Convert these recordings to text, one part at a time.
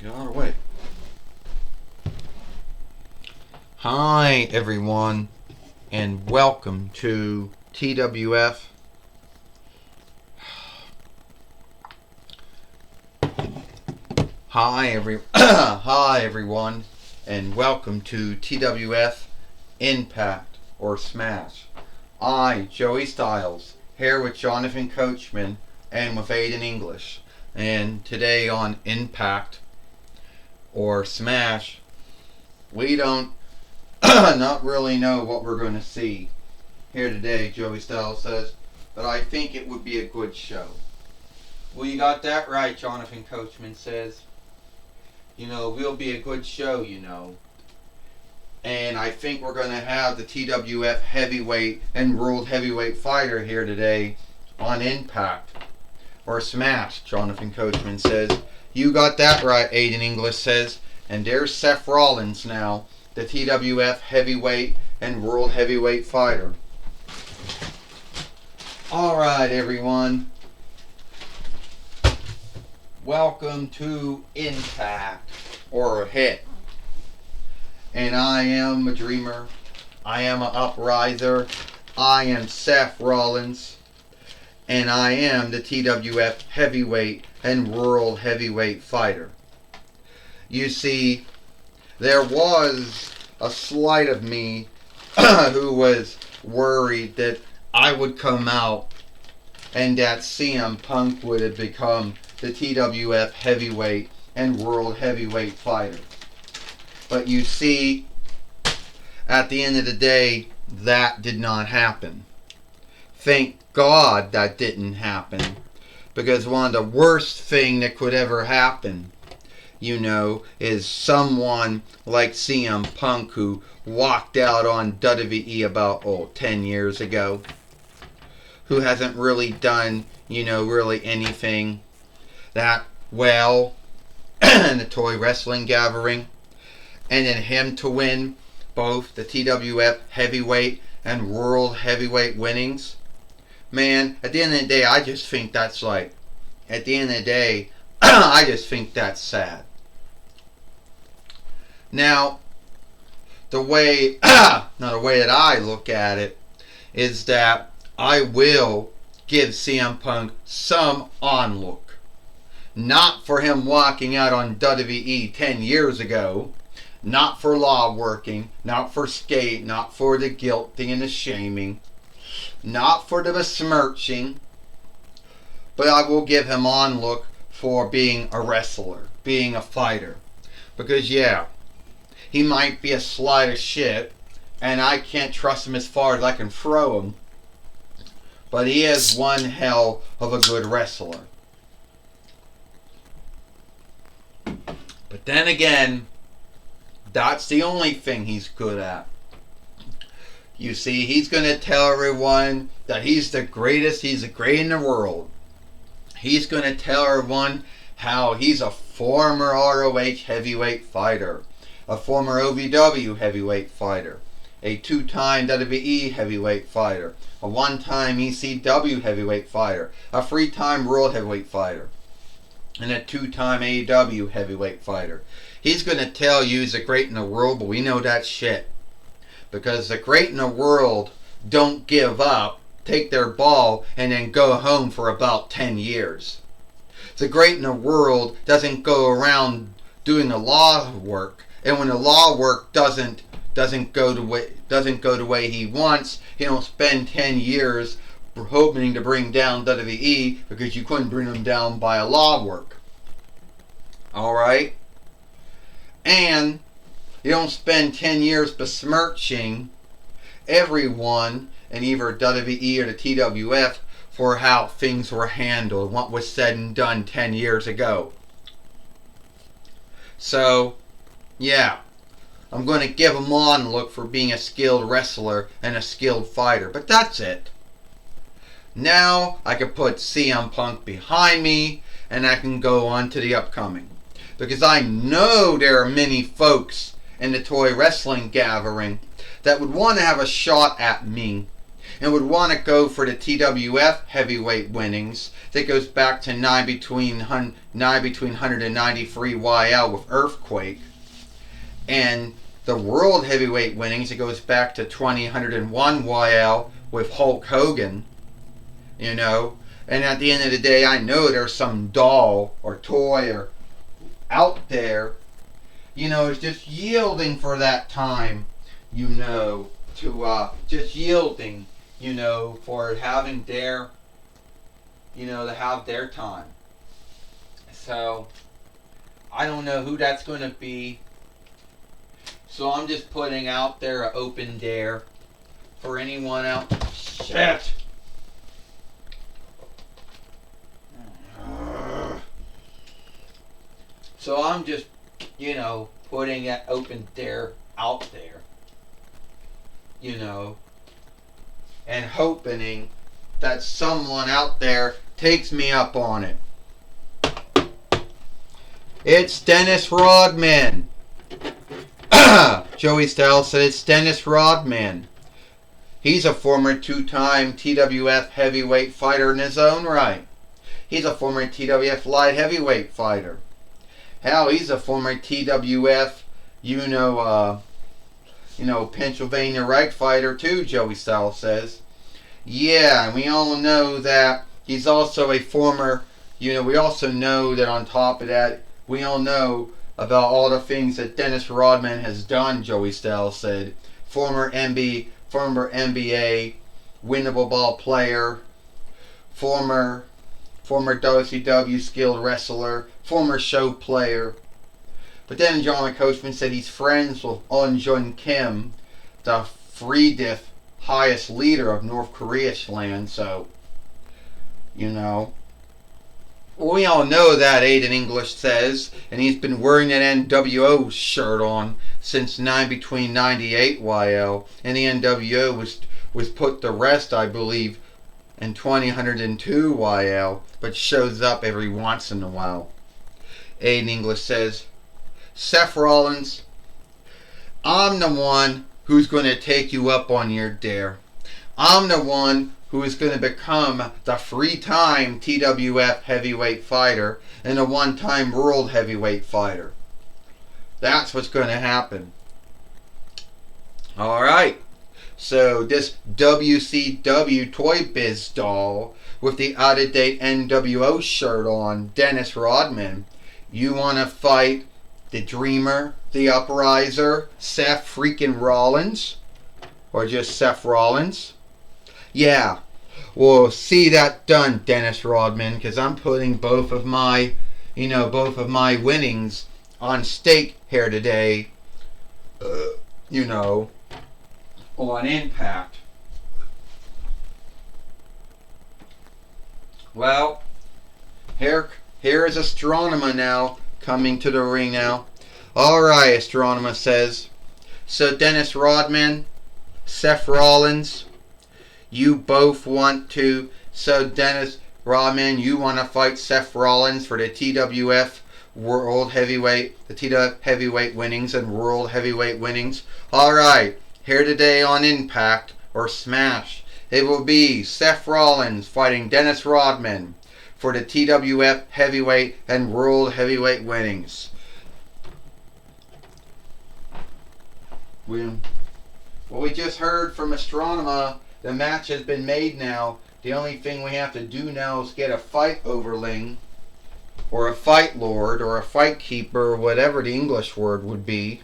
Get out of the way. Hi, everyone, and welcome to TWF. Hi, everyone, and welcome to TWF Impact or Smash. I, Joey Styles, here with Jonathan Coachman and with Aiden English. And today on Impact or Smash, we don't not really know what we're going to see here today, Joey Styles says, but I think it would be a good show. Well, you got that right, Jonathan Coachman says. We'll be a good show, And I think we're going to have the TWF heavyweight and world heavyweight fighter here today on Impact or Smash, Jonathan Coachman says. You got that right, Aiden English says. And there's Seth Rollins now, the TWF heavyweight and world heavyweight fighter. Alright, everyone. Welcome to Impact or Hit. And I am a dreamer. I am an upriser. I am Seth Rollins. And I am the TWF heavyweight and world heavyweight fighter. You see, there was a slight of me who was worried that I would come out and that CM Punk would have become the TWF heavyweight and world heavyweight fighter. But you see, at the end of the day, that did not happen. Thank God that didn't happen. Because one of the worst things that could ever happen, is someone like CM Punk who walked out on WWE about 10 years ago, who hasn't really done, really anything that well in the toy wrestling gathering, and then him to win both the TWF heavyweight and world heavyweight winnings. Man, at the end of the day, I just think that's I just think that's sad. Now, the way that I look at it is that I will give CM Punk some onlook. Not for him walking out on WWE 10 years ago, not for law working, not for skate, not for the guilting and the shaming, not for the besmirching, but I will give him onlook for being a wrestler, being a fighter. Because he might be a slide of shit, and I can't trust him as far as I can throw him, but he is one hell of a good wrestler. But then again, that's the only thing he's good at. You see, he's going to tell everyone that he's the greatest, he's the great in the world. He's going to tell everyone how he's a former ROH heavyweight fighter, a former OVW heavyweight fighter, a 2-time WWE heavyweight fighter, a 1-time ECW heavyweight fighter, a 3-time world heavyweight fighter, and a 2-time AEW heavyweight fighter. He's going to tell you he's the great in the world, but we know that shit. Because the great in the world don't give up, take their ball, and then go home for about 10 years. The great in the world doesn't go around doing a law work, and when the law work doesn't go the way he wants, he don't spend 10 years hoping to bring down WWE because you couldn't bring them down by a law work. Alright? And you don't spend 10 years besmirching everyone in either WWE or the TWF for how things were handled, what was said and done 10 years ago. So, I'm going to give him onlook for being a skilled wrestler and a skilled fighter, but that's it. Now I can put CM Punk behind me and I can go on to the upcoming. Because I know there are many folks in the toy wrestling gathering that would want to have a shot at me and would want to go for the TWF heavyweight winnings that goes back to 9 between 193 YL with Earthquake, and the world heavyweight winnings, it goes back to 101 YL with Hulk Hogan, you know. And at the end of the day, I know there's some doll or toy or out there, you know, is just yielding for that time, you know, to just yielding, you know, for having their, you know, to have their time. So I don't know who that's going to be. So I'm just putting out there an open dare for anyone out. Shit. So I'm just, you know, putting that open dare out there, you know, and hoping that someone out there takes me up on it. It's Dennis Rodman. Joey Styles said it's Dennis Rodman. He's a former two-time TWF heavyweight fighter in his own right. He's a former TWF light heavyweight fighter. Hell, he's a former TWF, you know, Pennsylvania right fighter too, Joey Styles says. Yeah, and we all know that he's also a former, you know, we also know that on top of that, we all know about all the things that Dennis Rodman has done, Joey Styles said. Former NBA winnable ball player, former WCW skilled wrestler, former show player. But then John Coachman said he's friends with On Jun Kim, the Freedith highest leader of North Korea's land, so, you know. We all know that, Aiden English says, and he's been wearing that NWO shirt on since 9 between 98 YL, and the NWO was put to rest, I believe, in 2002 YL, but shows up every once in a while. Aiden English says, Seth Rollins, I'm the one who's going to take you up on your dare. I'm the one who is going to become the three-time TWF heavyweight fighter and a one-time world heavyweight fighter. That's what's going to happen. Alright, so this WCW Toy Biz doll with the out-of-date NWO shirt on, Dennis Rodman, you want to fight the Dreamer, the Upriser, Seth freaking Rollins? Or just Seth Rollins? Yeah, we'll see that done, Dennis Rodman, because I'm putting both of my winnings on stake here today, you know, on Impact. Well, here is Astronomer now, coming to the ring now. Alright, Astronomer says, so Dennis Rodman, Seth Rollins, you both want to, so Dennis Rodman, you want to fight Seth Rollins for the TWF World Heavyweight, the TWF Heavyweight winnings and World Heavyweight winnings. Alright, here today on Impact, or Smash, it will be Seth Rollins fighting Dennis Rodman for the TWF Heavyweight and World Heavyweight winnings. We just heard from Astronomer, the match has been made now. The only thing we have to do now is get a fight overling, or a fight lord, or a fight keeper, or whatever the English word would be.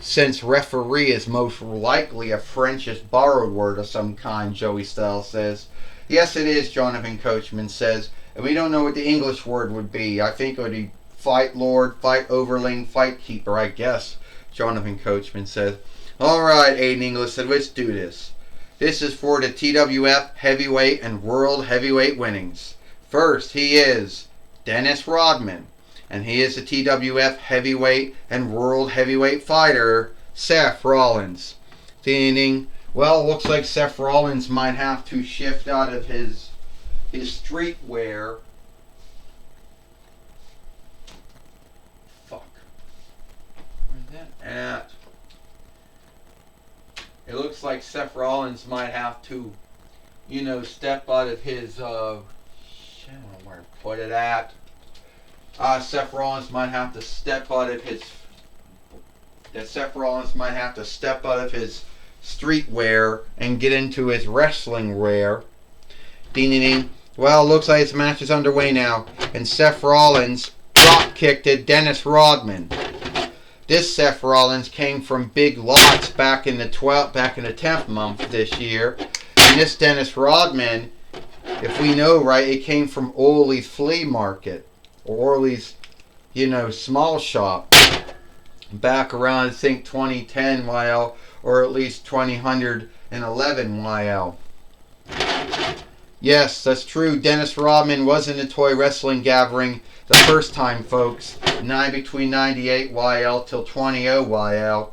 Since referee is most likely a Frenchish borrowed word of some kind, Joey Styles says. Yes, it is, Jonathan Coachman says. And we don't know what the English word would be. I think it would be fight lord, fight overling, fight keeper, I guess, Jonathan Coachman says. Alright, Aiden English said, let's do this. This is for the TWF Heavyweight and World Heavyweight winnings. First, he is Dennis Rodman. And he is the TWF Heavyweight and World Heavyweight fighter, Seth Rollins. Thinking, well, looks like Seth Rollins might have to shift out of his streetwear. Fuck. Where's that at? it looks like Seth Rollins might have to, step out of his, I don't know where to put it at. Seth Rollins might have to step out of his, streetwear and get into his wrestling wear. Ding ding ding. Well, looks like his match is underway now, and Seth Rollins drop kicked at Dennis Rodman. This Seth Rollins came from Big Lots back in the 10th month this year, and this Dennis Rodman, if we know right, it came from Orly's Flea Market or Orly's, small shop back around I think 2010 YL or at least 2011 YL. Yes, that's true. Dennis Rodman was in the toy wrestling gathering the first time, folks. Between 98 YL till 20 YL,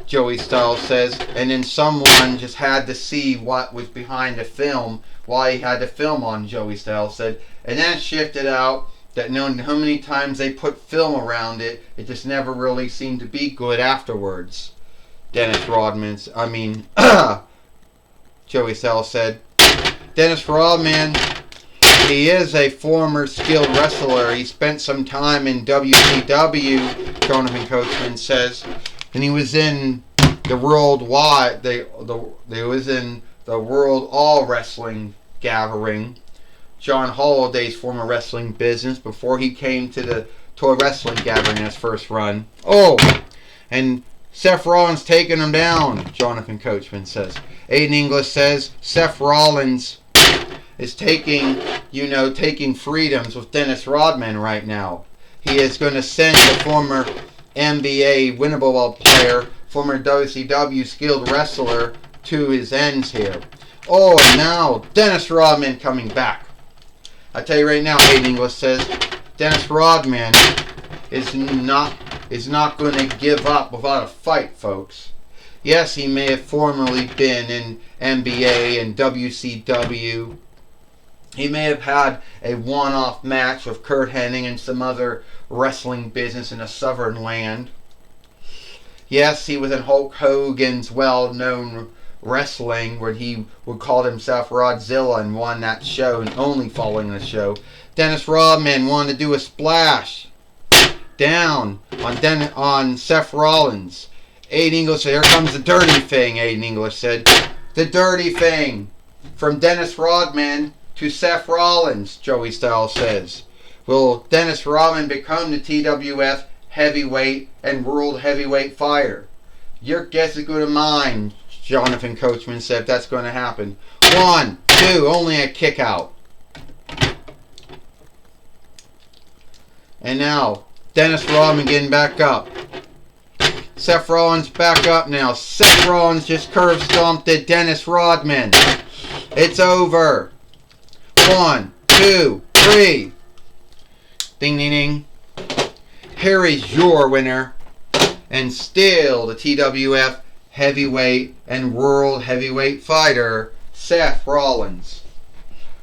Joey Styles says. And then someone just had to see what was behind the film, why he had the film on, Joey Styles said. And then it shifted out that knowing how many times they put film around it, it just never really seemed to be good afterwards. Joey Styles said. Dennis Rodman, he is a former skilled wrestler. He spent some time in WCW, Jonathan Coachman says, and he was in the worldwide. They was in the World All Wrestling gathering, John Holliday's former wrestling business, before he came to the toy wrestling gathering in his first run. Oh, and Seth Rollins taking him down, Jonathan Coachman says. Aiden English says Seth Rollins is taking freedoms with Dennis Rodman right now. He is going to send the former NBA winnable player, former WCW skilled wrestler, to his ends here. Oh, and now Dennis Rodman coming back. I tell you right now, Aiden English says Dennis Rodman is not going to give up without a fight, folks. Yes, he may have formerly been in NBA and WCW. He may have had a one-off match with Curt Hennig and some other wrestling business in a southern land. Yes, he was in Hulk Hogan's well-known wrestling where he would call himself Rodzilla and won that show and only following the show. Dennis Rodman wanted to do a splash down on Seth Rollins. Aiden English said, here comes the dirty thing, Aiden English said. The dirty thing. From Dennis Rodman to Seth Rollins, Joey Styles says. Will Dennis Rodman become the TWF heavyweight and world heavyweight fighter? Your guess is good as mine, Jonathan Coachman said, if that's going to happen. 1, 2, only a kick out. And now, Dennis Rodman getting back up. Seth Rollins back up now. Seth Rollins just curve stomped at Dennis Rodman. It's over. 1, 2, 3. Ding, ding, ding. Here is your winner. And still the TWF heavyweight and world heavyweight fighter, Seth Rollins.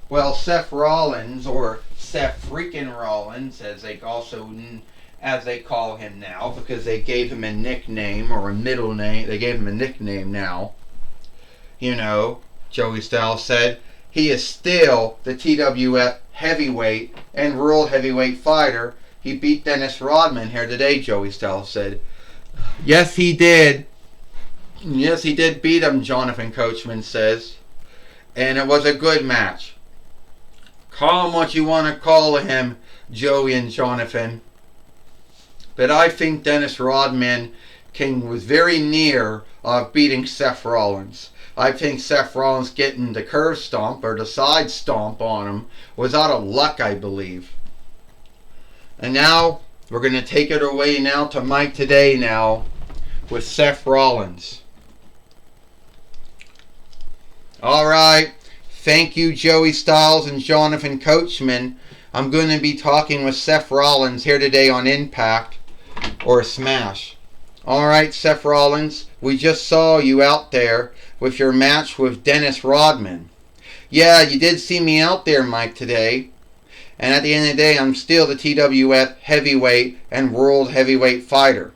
Well, Seth Rollins, or Seth freaking Rollins, as they call him now, because they gave him a nickname or a middle name. They gave him a nickname now. Joey Styles said he is still the TWF heavyweight and world heavyweight fighter. He beat Dennis Rodman here today, Joey Styles said. Yes, he did. Yes, he did beat him, Jonathan Coachman says. And it was a good match. Call him what you want to call him, Joey and Jonathan. But I think Dennis Rodman was very near of beating Seth Rollins. I think Seth Rollins getting the curve stomp or the side stomp on him was out of luck, I believe. And now we're going to take it away now to Mike Today now with Seth Rollins. Alright, thank you Joey Styles and Jonathan Coachman. I'm going to be talking with Seth Rollins here today on Impact or Smash. Alright, Seth Rollins, we just saw you out there with your match with Dennis Rodman. Yeah, you did see me out there, Mike, today. And at the end of the day, I'm still the TWF heavyweight and world heavyweight fighter.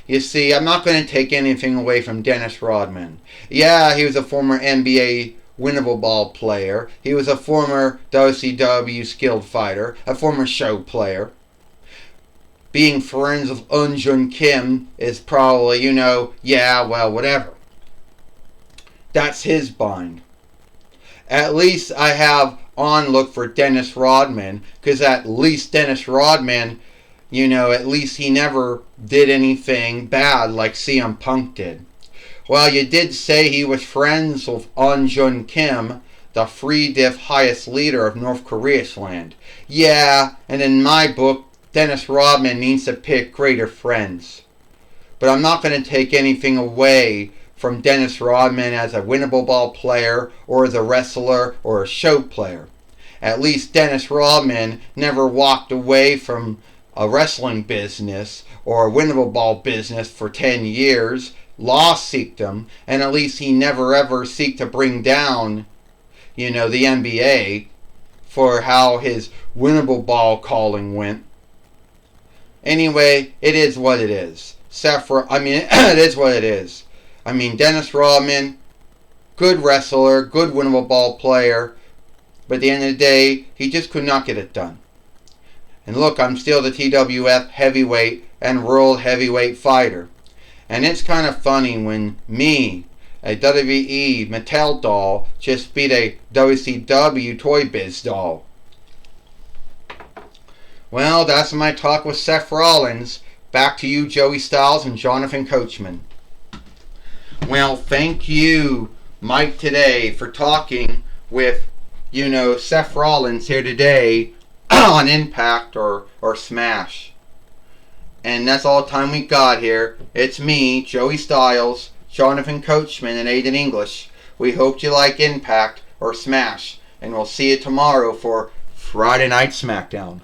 You see, I'm not going to take anything away from Dennis Rodman. Yeah, he was a former NBA winnable ball player. He was a former WCW skilled fighter, a former show player. Being friends with Eun Jun Kim is probably, yeah, well, whatever. That's his bind. At least I have on look for Dennis Rodman, because at least Dennis Rodman, at least he never did anything bad like CM Punk did. Well, you did say he was friends with Eun Jun Kim, the free diff highest leader of North Korea's land. Yeah, and in my book, Dennis Rodman needs to pick greater friends. But I'm not going to take anything away from Dennis Rodman as a winnable ball player or as a wrestler or a show player. At least Dennis Rodman never walked away from a wrestling business or a winnable ball business for 10 years, law-seeked him, and at least he never ever seeked to bring down, the NBA for how his winnable ball calling went. Anyway, it is what it is. It is what it is. Dennis Rodman, good wrestler, good winnable ball player, but at the end of the day, he just could not get it done. And look, I'm still the TWF heavyweight and world heavyweight fighter. And it's kind of funny when me, a WWE Mattel doll, just beat a WCW Toy Biz doll. Well, that's my talk with Seth Rollins. Back to you, Joey Styles and Jonathan Coachman. Well, thank you, Mike, today for talking with, Seth Rollins here today on Impact or Smash. And that's all the time we got here. It's me, Joey Styles, Jonathan Coachman, and Aiden English. We hope you like Impact or Smash. And we'll see you tomorrow for Friday Night SmackDown.